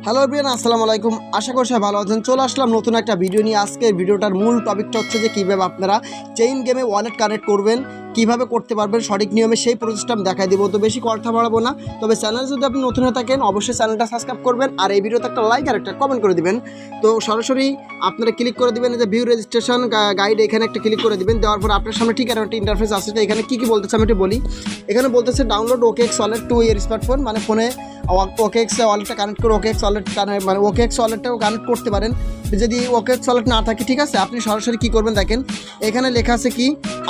Hello everyone, আসসালামু আলাইকুম। আশা করি সবাই ভালো আছেন। চলে আসলাম নতুন একটা ভিডিও নিয়ে। আজকের ভিডিওটার মূল টপিকটা হচ্ছে যে কীভাবে আপনারা চেইন গেমে ওয়ালেট কানেক্ট করবেন, কীভাবে করতে পারবেন সঠিক নিয়মে, সেই প্রসেসটা আমি দেখাই দেবো। তো বেশি কথা বাড়াবো না, তবে চ্যানেল যদি আপনি নতুন হয়ে থাকেন অবশ্যই চ্যানেলটা সাবস্ক্রাইব করবেন আর এই ভিডিওতে একটা লাইক আর একটা কমেন্ট করে দিবেন। তো সরাসরি আপনারা ক্লিক করে দিবেন এই যে ভিউ রেজিস্ট্রেশন গাইড, এখানে একটা ক্লিক করে দিবেন। দেওয়ার পর আপনার সামনে ঠিক একটা ইন্টারফেস আসছে। এখানে কী বলতেছে আমি একটু বলি। এখানে বলতেছে ডাউনলোড OKX ওয়ালেট টু ইয়ার স্মার্টফোন, মানে ফোনে OKX ওয়ালেটটা কানেক্ট করে OKX ওয়ালেট মানে OKX ওয়ালেটটাও কানেক্ট করতে পারেন। যদি OKX ওয়ালেট না থাকে, ঠিক আছে, আপনি সরাসরি কী করবেন দেখেন, এখানে লেখা আছে কি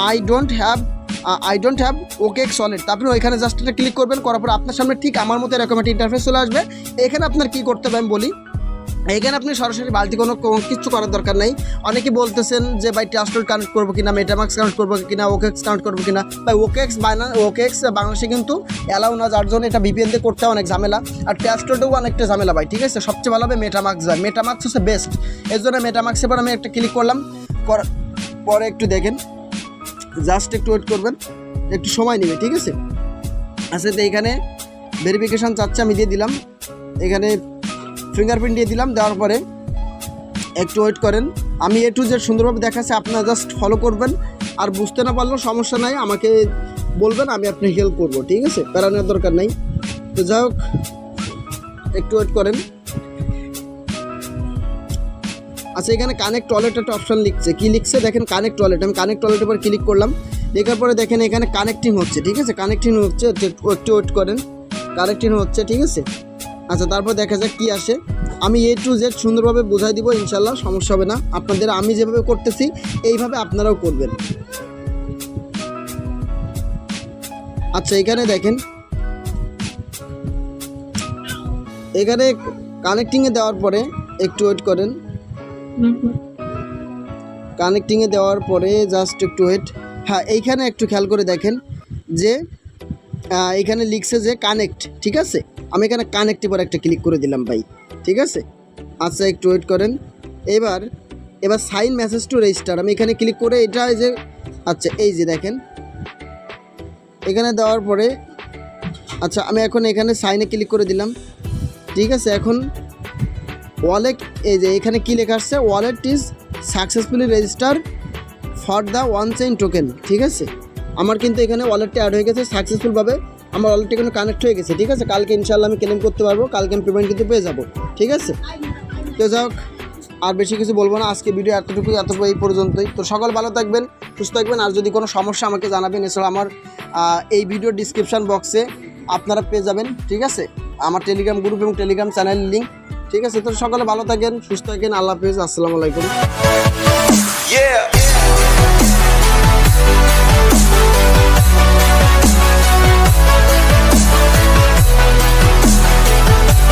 I don't have OKX wallet. আপনি ওইখানে জাস্ট একটা ক্লিক করবেন, করার পর আপনার সামনে ঠিক আমার মতো এরকম একটা ইন্টারফেস চলে আসবে। এখানে আপনার কী করতে হবে আমি বলি। এখানে আপনি সরাসরি বালতি কোনো কিছু করার দরকার নেই। অনেকে বলতেছেন যে ভাই ট্রাস্টওয়ার্ড কানেক্ট করবো কিনা, মেটামাক্স কানেক্ট করবো কিনা, OKX কানেক্ট করবো কিনা। ভাই OKX বাংলাদেশে কিন্তু অ্যালাউ না, যার জন্য এটা VPN দিয়ে করতে অনেক ঝামেলা, আর ট্রাস্টওয়ার্ডেও অনেকটা ঝামেলা ভাই, ঠিক আছে। সবচেয়ে ভালো হবে মেটামাক্স যায়, মেটামাক্স হচ্ছে বেস্ট। এর জন্য মেটামাক্সের পর আমি একটা ক্লিক করলাম, পরে একটু দেখেন, জাস্ট একটু ওয়েট করবেন, একটু সময় নেবে, ঠিক আছে। আচ্ছা, তো এইখানে ভেরিফিকেশান চাচ্ছে, আমি দিয়ে দিলাম। এখানে ফিঙ্গারপ্রিন্ট দিয়ে দিলাম। দেওয়ার পরে একটু ওয়েট করেন। আমি A to Z সুন্দরভাবে দেখাচ্ছি, আপনারা জাস্ট ফলো করবেন। আর বুঝতে না পারলেও সমস্যা নাই, আমাকে বলবেন, আমি আপনাকে হেল্প করবো, ঠিক আছে, প্যারা নেওয়ার দরকার নেই। তো যাই হোক, একটু ওয়েট করেন। আচ্ছা, এখানে কানেক্ট ওয়ালেট একটা অপশান লিখছে, কী লিখছে দেখেন, কানেক্ট ওয়ালেট। আমি কানেক্ট ওয়ালেটের পর ক্লিক করলাম। লেখার পরে দেখেন এখানে কানেক্টিং হচ্ছে, ঠিক আছে, কানেক্টিং হচ্ছে। একটু ওয়েট করেন, কানেক্টিং হচ্ছে, ঠিক আছে। আচ্ছা, তারপর দেখা যাক কী আসে। আমি A to Z সুন্দরভাবে বোঝাই দিব, ইনশাল্লাহ সমস্যা হবে না। আপনাদের আমি যেভাবে করতেছি এইভাবে আপনারাও করবেন। আচ্ছা, এখানে দেখেন, এখানে কানেক্টিংয়ে দেওয়ার পরে একটু ওয়েট করেন। কানেক্টিংয়ে দেওয়ার পরে জাস্ট একটু ওয়েট। হ্যাঁ, এইখানে একটু খেয়াল করে দেখেন যে এখানে লিখছে যে কানেক্ট, ঠিক আছে। আমি এখানে কানেক্টের পর একটা ক্লিক করে দিলাম ভাই, ঠিক আছে। আচ্ছা, একটু ওয়েট করেন। এবার সাইন মেসেজ টু রেজিস্টার, আমি এখানে ক্লিক করে এটা এই যে, আচ্ছা এই যে দেখেন এখানে দেওয়ার পরে, আচ্ছা আমি এখন এখানে সাইনে ক্লিক করে দিলাম, ঠিক আছে। এখন ওয়ালেট, এই যে এখানে কী লেখা আসছে, wallet is successfully register for the one chain token, ঠিক আছে। আমার কিন্তু এখানে ওয়ালেটটা অ্যাড হয়ে গেছে সাকসেসফুলভাবে, আমার ওয়ালেটটা এখানে কানেক্ট হয়ে গেছে, ঠিক আছে। কালকে ইনশাল্লাহ আমি ক্লেম করতে পারবো, কালকে আমি পেমেন্ট কিন্তু পেয়ে যাবো, ঠিক আছে। তো যাই হোক, আর বেশি কিছু বলবো না, আজকে ভিডিও এত এই পর্যন্তই। তো সকল ভালো থাকবেন, সুস্থ থাকবেন, আর যদি কোনো সমস্যা আমাকে জানাবেন। এছাড়া আমার এই ভিডিওর ডিসক্রিপশান বক্সে আপনারা পেয়ে যাবেন, ঠিক আছে, আমার টেলিগ্রাম গ্রুপ এবং টেলিগ্রাম চ্যানেলের লিঙ্ক, ঠিক আছে। তো সকলে ভালো থাকেন, সুস্থ থাকেন, আল্লাহ হাফেজ, আসসালামু আলাইকুম।